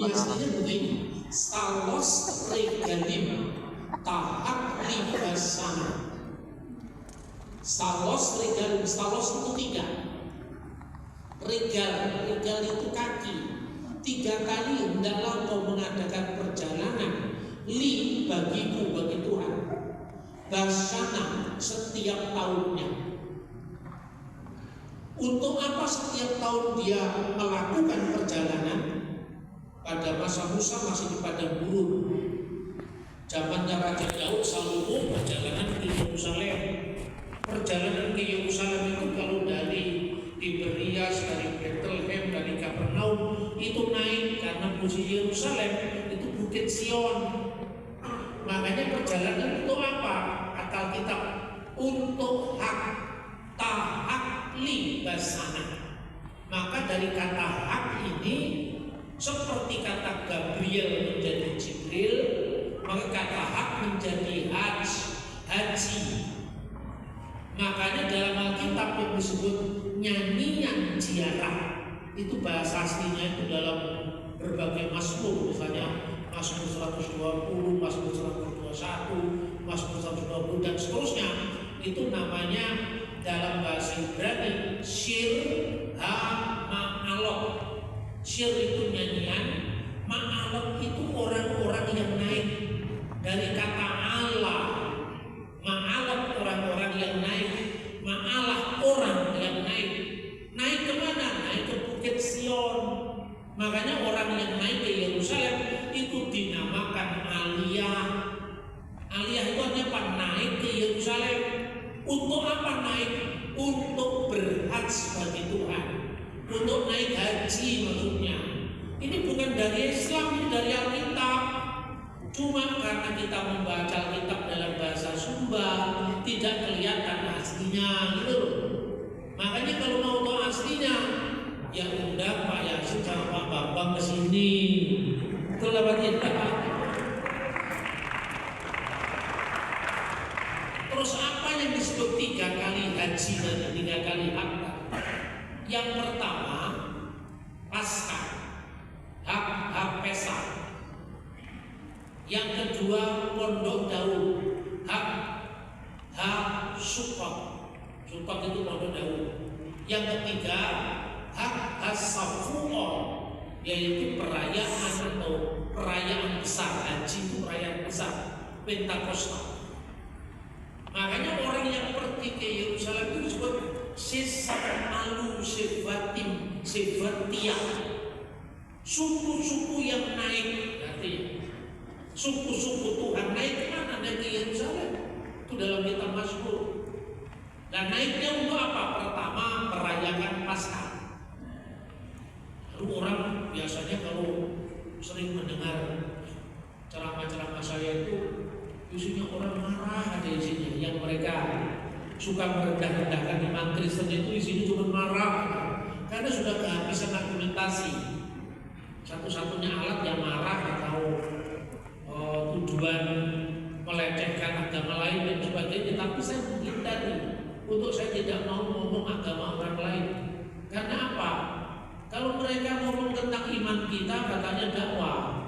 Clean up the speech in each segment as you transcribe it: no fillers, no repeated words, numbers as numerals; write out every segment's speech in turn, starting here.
Biasanya begini, stalos regalim tahap libasana. Stalos regalim, stalos itu 3. Regal itu kaki. 3 kali hendaklah kau mengadakan perjalanan li bagiku, bagi Tuhan, basana setiap tahunnya. Untuk apa setiap tahun dia melakukan perjalanan? Pada masa Musa masih di padang gurun. Zamannya Raja Daud, Salomo perjalanan ke Yerusalem. Perjalanan ke Yerusalem itu kalau dari Tiberias, dari Bethlehem, dari Kapernaum itu naik, karena posisi Yerusalem itu Bukit Sion. Makanya perjalanan itu apa? Akal kitab untuk hak tahak libasana. Maka dari kata hak ini, seperti kata Gabriel menjadi Jibril, maka kata hak menjadi haji. Makanya dalam Alkitab yang disebut nyanyian ziarah, itu bahasa aslinya itu dalam berbagai mazmur, misalnya Mazmur 120, Mazmur 121, Mazmur 120 dan seterusnya. Itu namanya dalam bahasa Ibrani shir ha-ma'alot. Shir itu nyanyian, ma'alot itu orang-orang yang naik. Dari kata Allah, ma'alot orang-orang yang naik, ma'alah orang yang naik. Naik kemana? Naik ke Bukit Sion. Makanya orang yang naik ke Yerusalem itu dinamakan aliyah. Aliyah itu artinya apa? Naik ke Yerusalem. Untuk apa naik? Untuk berhajj bagi Tuhan, untuk naik haji maksudnya. Ini bukan dari Islam, ini dari Alkitab. Cuma karena kita membaca Alkitab dalam bahasa Sumba, tidak kelihatan aslinya gitu. Makanya kalau mau tahu aslinya, ya undang Pak Yasin sama Pak Bambang ke sini. Itulah kita. Terus apa yang disebut 3 kali haji dan 3 kali akad? Yang pertama Paskah, hak Pesak. Yang kedua Pondok Daud, hak Sukkot. Sukkot itu Pondok Daud. Yang ketiga hak Safu'on, yaitu perayaan atau perayaan besar. Haji itu perayaan besar, Pentakosta. Makanya orang yang pergi ke Yerusalem itu disebut Sesamalu Sevatia, suku-suku yang naik. Artinya suku-suku Tuhan naik kemana? Naik ke Yerusalem. Itu dalam kitab Mazmur. Dan naiknya untuk apa? Pertama merayakan Paskah. Lalu orang biasanya kalau sering mendengar ceramah-ceramah saya itu isinya orang marah, ada isinya yang mereka suka merendah-rendahkan iman Kristen itu isinya cuma marah karena sudah kehabisan argumentasi. Satu-satunya alat yang marah atau tujuan melecehkan agama lain dan sebagainya. Tapi saya menghindari untuk saya tidak mau ngomong agama orang lain. Karena apa? Kalau mereka ngomong tentang iman kita katanya dakwah.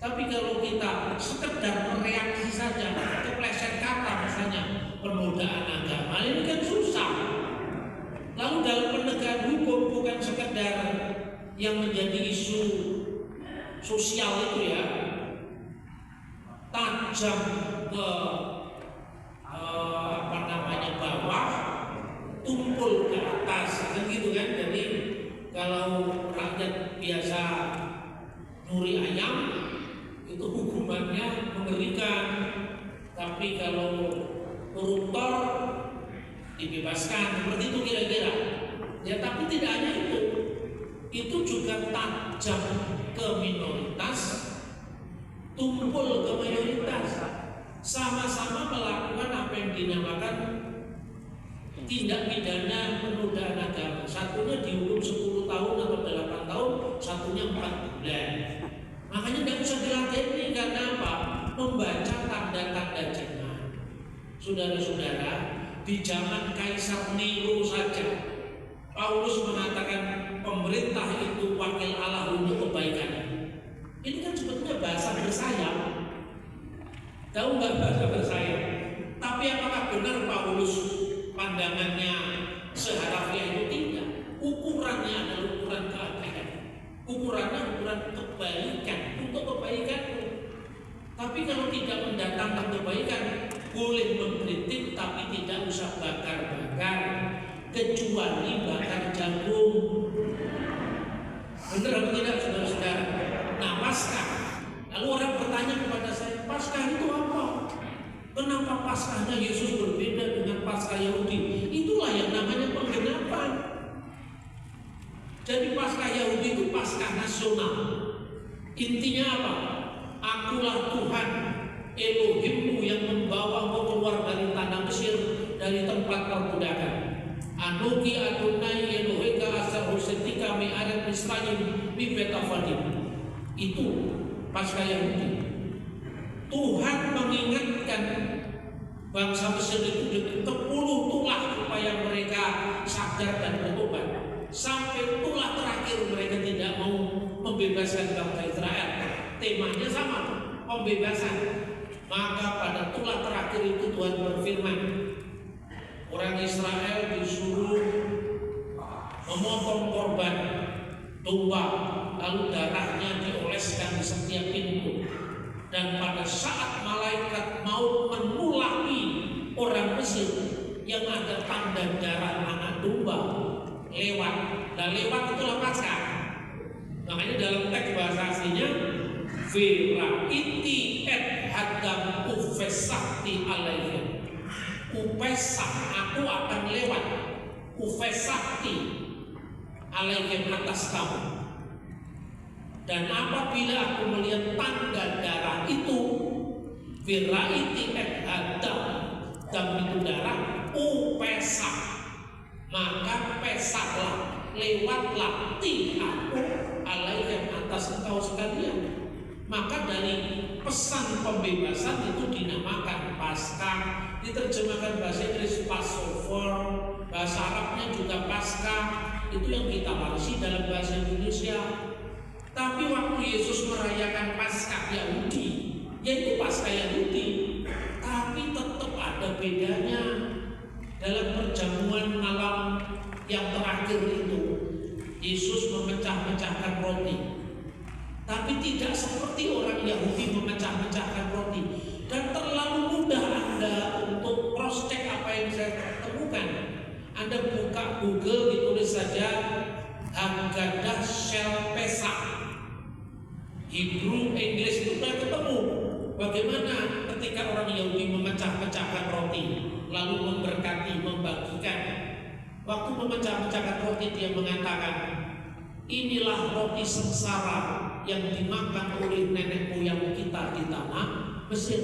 Tapi kalau kita sekedar mereaksi saja, kepleset kata misalnya penodaan agama, ini kan susah. Lalu dalam penegakan hukum bukan sekedar yang menjadi isu sosial itu ya, tajam ke bawah, tumpul ke atas, kan gitu kan? Jadi kalau rakyat biasa nyuri ayam itu hukumannya mengerikan, tapi kalau koruptor dibebaskan, seperti itu kira-kira. Ya tapi tidak hanya itu juga tajam ke minoritas, tumpul ke mayoritas, sama-sama melakukan apa yang dinamakan tindak pidana penodaan agama. Satunya dihukum 10 tahun atau 8 tahun, satunya 4 bulan. Makanya tidak usah diladeni. Karena apa? Membaca tanda-tanda zaman. Saudara-saudara, di zaman Kaisar Nero saja Paulus mengatakan pemerintah itu wakil Allah untuk kebaikan. Tahu nggak bahasa bersayap? Tapi apakah benar Paulus pandangannya seharafnya itu? Tidak. Ukurannya adalah ukuran keadilan. Ukurannya ukuran kebaikan, untuk kebaikan. Tapi kalau tidak mendatangkan kebaikan, boleh mengkritik tapi tidak usah bakar-bakar, kecuali bakar jagung. Benar atau tidak, saudara-saudara? Nah, Paskah. Lalu orang bertanya kepada saya, Paskah itu apa? Kenapa Paskahnya Yesus berbeda dengan Paskah Yahudi? Itulah yang namanya penggenapan. Jadi Paskah Yahudi itu Paskah nasional. Intinya apa? Akulah Tuhan Elohimmu yang membawamu keluar dari tanah Mesir, dari tempat perbudakan. Anuki Adonai Eloheka asal husetika me'aret Misrayim mibetafadim. Itu Paskah Yahudi. Tuhan mengingatkan bangsa Mesir itu dengan 10 tulah supaya mereka sadar dan bertobat. Sampai tulah terakhir mereka tidak mau membebaskan bangsa Israel. Temanya sama, pembebasan. Maka pada tulah terakhir itu Tuhan berfirman, orang Israel disuruh memotong korban domba, lalu darahnya dioleskan di setiap pintu. Dan pada saat malaikat mau menulahi orang Mesir yang ada tanda darah anak domba lewat, dan lewat itulah Paskah. Makanya dalam teks bahasa aslinya Vera iti et hadam ufesakti alaihim. Upesah, aku akan lewat. Ufesakti alaihim atas kamu. Dan apabila aku melihat tanda darah itu, Vera iti et hadam, dan itu darah, upesah, maka pesahlah, lewatlah ti aku alaihim atas engkau sekalian. Maka dari pesan pembebasan itu dinamakan Paskah, diterjemahkan bahasa Inggris Passover, bahasa Arabnya juga Paskah, itu yang kita warisi dalam bahasa Indonesia. Tapi waktu Yesus merayakan Paskah Yahudi, yaitu Paskah Yahudi, tapi tetap ada bedanya dalam perjamuan malam yang terakhir itu. Yesus memecah-mecahkan roti. Tapi tidak seperti orang Yahudi memecah-mecahkan roti. Dan terlalu mudah Anda untuk cross check apa yang saya temukan. Anda buka Google, ditulis saja Haggadah Shel Pesach, Hebrew English, itu sudah ketemu. Bagaimana ketika orang Yahudi memecah-mecahkan roti, lalu memberkati, membagikan. Waktu memecah-mecahkan roti dia mengatakan, inilah roti sengsara yang dimakan oleh nenek moyang kita di tanah Mesir.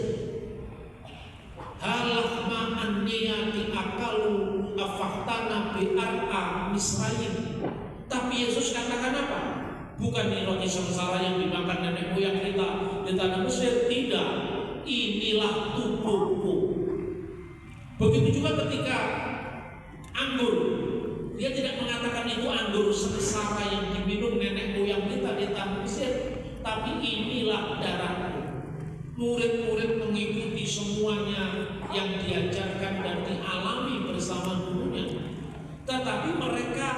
Halah ma'anniya diakalu afahtana bi'ar'a Misrayim. Tapi Yesus katakan apa? Bukan ini roti sengsara yang dimakan nenek moyang kita di tanah Mesir. Tidak, inilah tubuhku. Begitu juga ketika anggur, dia tidak mengatakan itu anggur sengsara yang diminum nenek moyang kita di tanah Mesir, tapi inilah darahku. Murid-murid mengikuti semuanya yang diajarkan dan dialami bersama gurunya. Tetapi mereka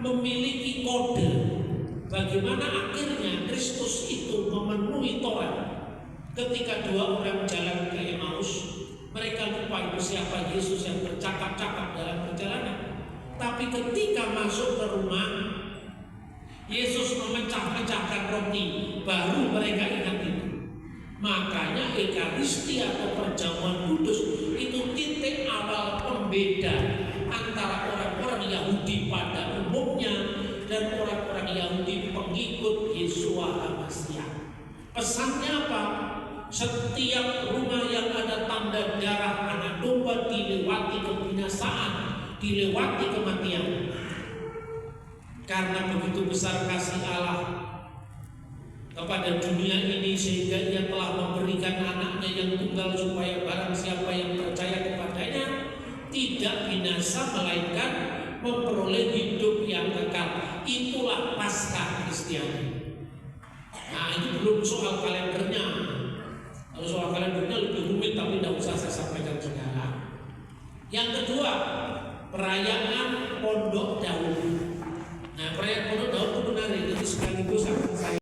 memiliki kode bagaimana akhirnya Kristus itu memenuhi Taurat. Ketika dua orang jalan ke Emmaus, mereka lupa itu siapa Yesus yang bercakap-cakap dalam perjalanan. Tapi ketika masuk ke rumah, Yesus memecah-mecahkan roti, baru mereka ingat itu. Makanya Ekaristi atau perjamuan kudus itu titik awal pembeda antara orang-orang Yahudi pada umumnya dan orang-orang Yahudi pengikut Yeshua HaMashiach. Pesannya apa? Setiap rumah yang ada tanda darah anak domba dilewati kebinasaan, dilewati kematian. Karena begitu besar kasih Allah kepada dunia ini, sehingga Ia telah memberikan anaknya yang tunggal, supaya barang siapa yang percaya kepadanya tidak binasa melainkan memperoleh hidup yang kekal. Itulah Paskah Kristiani. Nah, itu belum soal kalendernya. Kalau soal kalendernya lebih rumit Yang kedua, perayaan Pondok Daun.